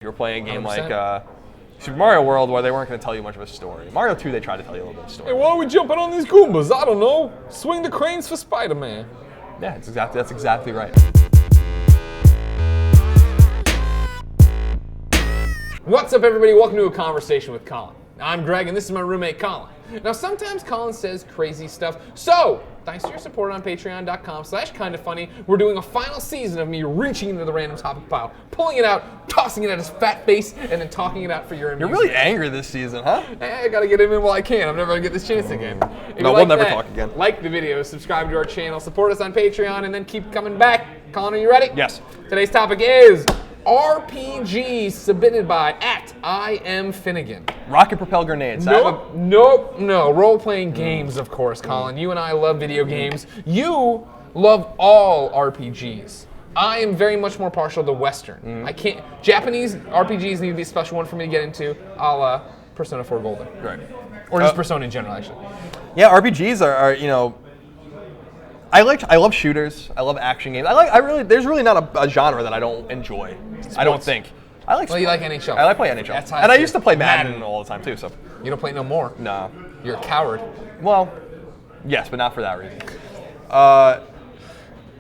If you're playing a game 100%. like Super Mario World, where they weren't going to tell you much of a story. Mario 2, they tried to tell you a little bit of a story. Hey, why are we jumping on these Goombas? I don't know. Swing the cranes for Spider-Man. Yeah, that's exactly right. What's up, everybody? Welcome to A Conversation with Colin. I'm Greg, and this is my roommate, Colin. Now, sometimes Colin says crazy stuff, so thanks to your support on patreon.com/kindafunny, we're doing a final season of me reaching into the random topic pile, pulling it out, tossing it at his fat face, and then talking it out for your amusement. You're really angry this season, huh? I gotta get him in while I can. I'm never gonna get this chance again. If No, you we'll like never that, talk again. Like the video, subscribe to our channel, support us on Patreon, and then keep coming back. Colin, are you ready? Yes. Today's topic is RPGs submitted by @IamFinnegan. Rocket propelled grenades. No. Role-playing games, of course, Colin. You and I love video games. You love all RPGs. I am very much more partial to Western. I can't. Japanese RPGs need to be a special one for me to get into, a la Persona 4 Golden. Right. Or just Persona in general, actually. Yeah, RPGs are I love shooters. I love action games. There's really not a genre that I don't enjoy. I don't think. I like. Well, you like NHL. I like playing NHL. That's how and I feel. used to play Madden all the time too. So. You don't play no more. No. You're a coward. Well, yes, but not for that reason.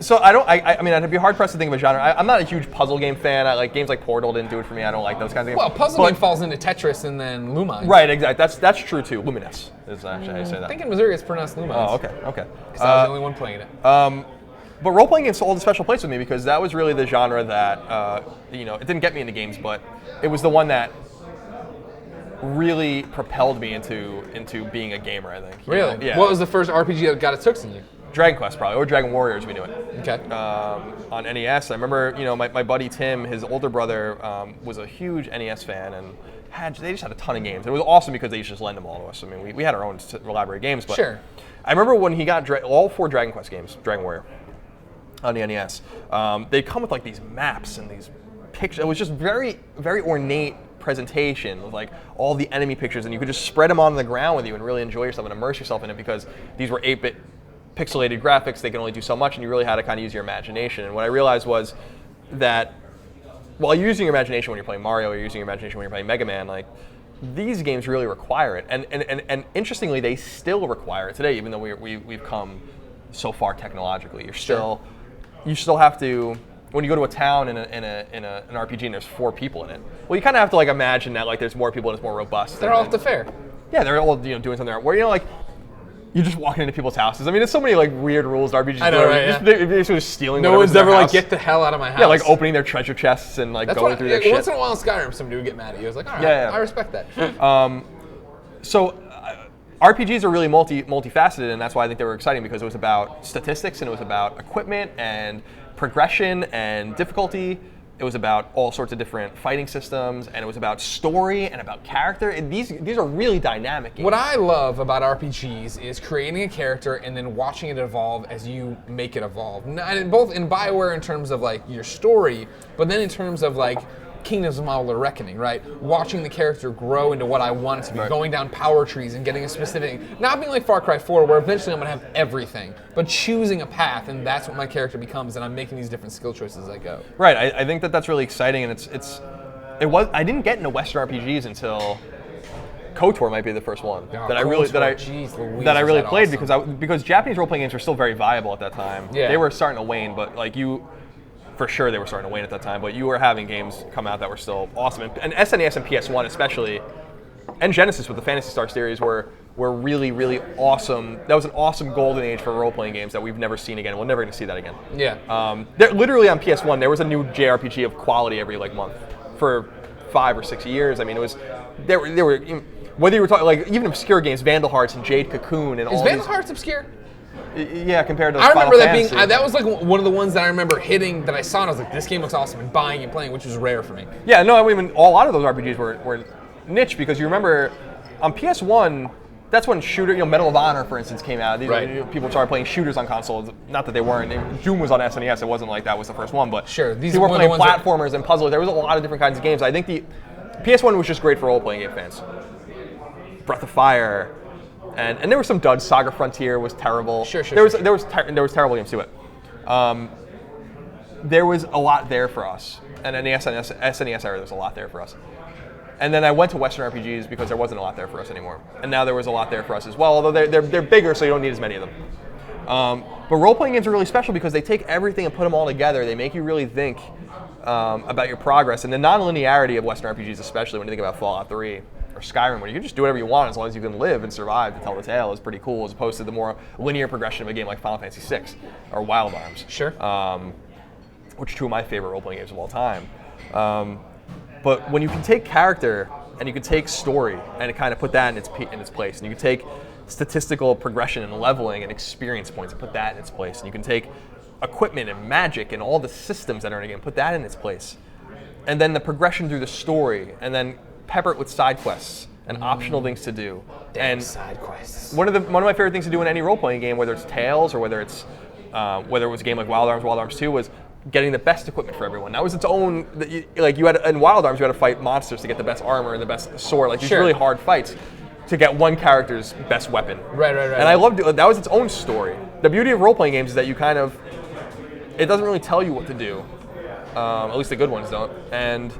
So I mean, I'd be hard pressed to think of a genre. I'm not a huge puzzle game fan. I like games like Portal didn't do it for me. I don't like those kinds of games. Well, puzzle game falls into Tetris and then Lumines. Right, exactly. That's true too. Luminous is actually how you say that. I think in Missouri it's pronounced Lumines. Oh, okay. Because I was the only one playing it. But role-playing games hold a special place with me because that was really the genre that, it didn't get me into games, but it was the one that really propelled me into being a gamer, I think. Really? Yeah. What was the first RPG that got its hooks in you? Dragon Quest, probably, or Dragon Warriors, we knew it. Okay. On NES. I remember, my buddy Tim, his older brother, was a huge NES fan, and they just had a ton of games. It was awesome because they used to just lend them all to us. I mean, we had our own library of games, but sure. I remember when he got all 4 Dragon Quest games, Dragon Warrior, on the NES, they'd come with like these maps and these pictures. It was just very, very ornate presentation with like all the enemy pictures, and you could just spread them on the ground with you and really enjoy yourself and immerse yourself in it because these were 8-bit pixelated graphics. They can only do so much, and you really had to kind of use your imagination. And what I realized was that while you're using your imagination when you're playing Mario, or you're using your imagination when you're playing Mega Man, like these games really require it. And interestingly, they still require it today, even though we've come so far technologically. You still have to, when you go to a town in an RPG and there's 4 people in it, well, you kind of have to like imagine that like there's more people and it's more robust. They're all at the fair. Yeah, they're all doing something there. Where like you're just walking into people's houses. I mean, there's so many like weird rules in RPGs. I know, right? They're just stealing. No one's ever like house. get the hell out of my house. Yeah, like opening their treasure chests and like going through their shit. Once in a while in Skyrim, somebody would get mad at you. I was like, all right, Yeah. I respect that. So RPGs are really multifaceted, and that's why I think they were exciting because it was about statistics and it was about equipment and progression and difficulty. It was about all sorts of different fighting systems, and it was about story and about character. And these are really dynamic games. What I love about RPGs is creating a character and then watching it evolve as you make it evolve. Both in BioWare in terms of like your story, but then in terms of like Kingdoms of Amalur Reckoning, right? Watching the character grow into what I want it to be, Right. going down power trees and getting a specific, not being like Far Cry 4 where eventually I'm gonna have everything, but choosing a path, and that's what my character becomes, and I'm making these different skill choices as I go. Right. I think that's really exciting, and I didn't get into Western RPGs until KOTOR might be the first one that I really played because Japanese role playing games were still very viable at that time. Yeah. They were starting to wane, but like for sure they were starting to wane at that time, but you were having games come out that were still awesome. And SNES and PS1 especially, and Genesis with the Phantasy Star series were really, really awesome. That was an awesome golden age for role-playing games that we've never seen again. We're never going to see that again. Yeah. Literally on PS1, there was a new JRPG of quality every like month for 5 or 6 years. I mean, it was there were whether you were talking like even obscure games, Vandal Hearts and Jade Cocoon and all. Is Vandal Hearts obscure? Yeah, compared to I remember Final that being, Fantasy. that was like one of the ones that I remember hitting that I saw and I was like, this game looks awesome, and buying and playing, which was rare for me. Yeah, no, I mean, a lot of those RPGs were niche because you remember on PS1, that's when Medal of Honor, for instance, came out. People started playing shooters on consoles. Not that they weren't. Doom was on SNES. It wasn't like that was the first one, but sure, these people were playing platformers and puzzles. There was a lot of different kinds of games. I think the PS1 was just great for role-playing game fans. Breath of Fire. And there were some duds. Saga Frontier was terrible. There was terrible games to it. There was a lot there for us. And in the SNES era, there's a lot there for us. And then I went to Western RPGs because there wasn't a lot there for us anymore. And now there was a lot there for us as well, although they're bigger, so you don't need as many of them. But role-playing games are really special because they take everything and put them all together. They make you really think about your progress. And the non-linearity of Western RPGs, especially when you think about Fallout 3 or Skyrim, where you can just do whatever you want as long as you can live and survive to tell the tale, is pretty cool, as opposed to the more linear progression of a game like Final Fantasy VI or Wild Arms. Sure. Which are two of my favorite role-playing games of all time. But when you can take character and you can take story and kind of put that in its place, and you can take statistical progression and leveling and experience points and put that in its place, and you can take equipment and magic and all the systems that are in a game, put that in its place, and then the progression through the story, and then pepper it with side quests and optional things to do. And side quests. One of my favorite things to do in any role-playing game, whether it's Tales or whether it was a game like Wild Arms 2, was getting the best equipment for everyone. That was its own, you had, in Wild Arms, you had to fight monsters to get the best armor and the best sword, like these really hard fights to get one character's best weapon. Right. And I loved it. That was its own story. The beauty of role-playing games is that you it doesn't really tell you what to do. At least the good ones don't. And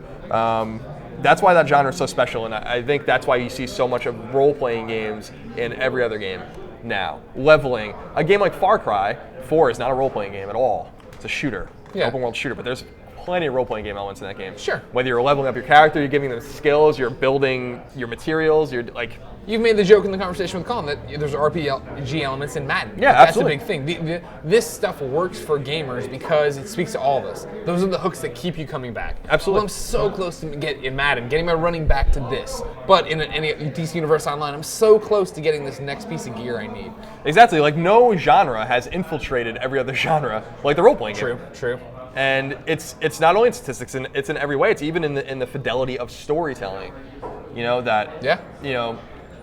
that's why that genre is so special, and I think that's why you see so much of role-playing games in every other game now. Leveling. A game like Far Cry 4 is not a role-playing game at all. It's a shooter. Open world shooter, but there's plenty of role-playing game elements in that game. Sure. Whether you're leveling up your character, you're giving them skills, you're building your materials, you're like... You've made the joke in the conversation with Colin that there's RPG elements in Madden. Yeah, that's absolutely. That's a big thing. This stuff works for gamers because it speaks to all of us. Those are the hooks that keep you coming back. Absolutely. Well, I'm so close to getting my running back to this. But in any DC Universe Online, I'm so close to getting this next piece of gear I need. Exactly. Like, no genre has infiltrated every other genre like the role-playing game. True. And it's not only in statistics, it's in every way. It's even in the fidelity of storytelling.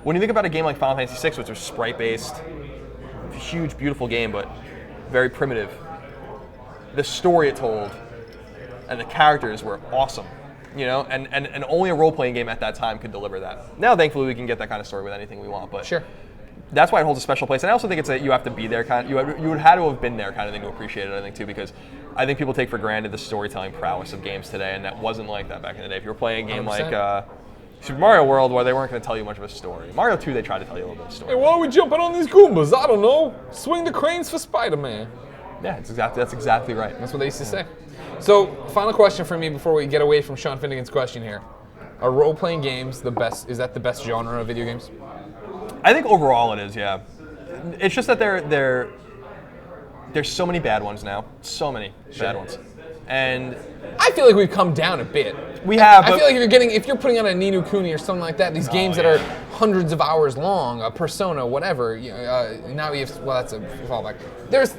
When you think about a game like Final Fantasy VI, which was sprite-based, huge, beautiful game, but very primitive, the story it told and the characters were awesome. And only a role-playing game at that time could deliver that. Now, thankfully, we can get that kind of story with anything we want. But sure. That's why it holds a special place. And I also think it's that you have to be there, you would have to have been there kind of thing to appreciate it, I think, too, because I think people take for granted the storytelling prowess of games today, and that wasn't like that back in the day. If you were playing a game 100%. like Super Mario World, where they weren't going to tell you much of a story. Mario 2, they tried to tell you a little bit of a story. Hey, why are we jumping on these Goombas? I don't know. Swing the cranes for Spider-Man. Yeah, that's exactly right. That's what they used to say. So, final question for me before we get away from Sean Finnegan's question here. Are role-playing games the best? Is that the best genre of video games? I think overall it is, yeah. It's just that there's so many bad ones now. So many bad ones. And I feel like we've come down a bit. We have. I feel like if you're putting on a Ni no Kuni or something like that, these games that are hundreds of hours long, a Persona, whatever. Now we have. Well, that's a fallback. There's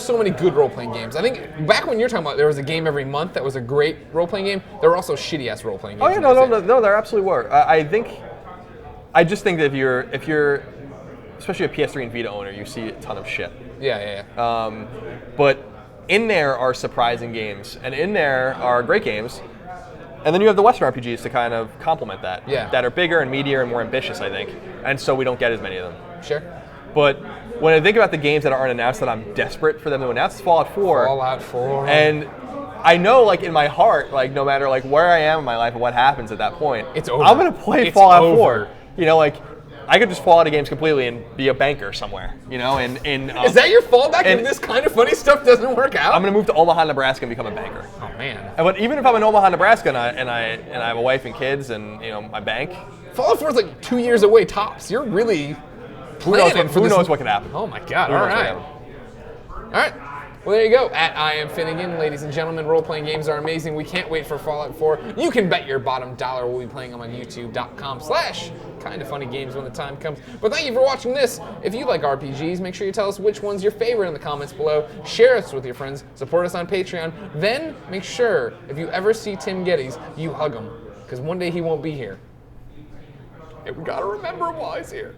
so many good role-playing games. I think back when you're talking about there was a game every month that was a great role-playing game. There were also shitty-ass role-playing games. Oh yeah, no, there absolutely were. I just think that if you're, especially a PS3 and Vita owner, you see a ton of shit. Yeah. But in there are surprising games, and in there are great games, and then you have the Western RPGs to kind of complement that. Yeah. That are bigger and meatier and more ambitious, I think, and so we don't get as many of them. Sure. But when I think about the games that aren't announced that I'm desperate for them to announce, it's Fallout 4. Fallout 4. And I know, like, in my heart, like, no matter like where I am in my life and what happens at that point, it's over. I'm gonna play Fallout 4. I could just fall out of games completely and be a banker somewhere, Is that your fallback if this kind of funny stuff doesn't work out? I'm gonna move to Omaha, Nebraska, and become a banker. Oh man! But even if I'm in Omaha, Nebraska, and I have a wife and kids, and my bank, Fallout 4 is like 2 years away tops. You're really planning for this. Who knows what could happen? Oh my God! All right. Well, there you go. At I Am Finnegan, ladies and gentlemen, role-playing games are amazing. We can't wait for Fallout 4. You can bet your bottom dollar we'll be playing them on youtube.com/kindafunnygames when the time comes. But thank you for watching this. If you like RPGs, make sure you tell us which one's your favorite in the comments below. Share us with your friends. Support us on Patreon. Then make sure, if you ever see Tim Gettys, you hug him. Because one day he won't be here. And we gotta remember why he's here.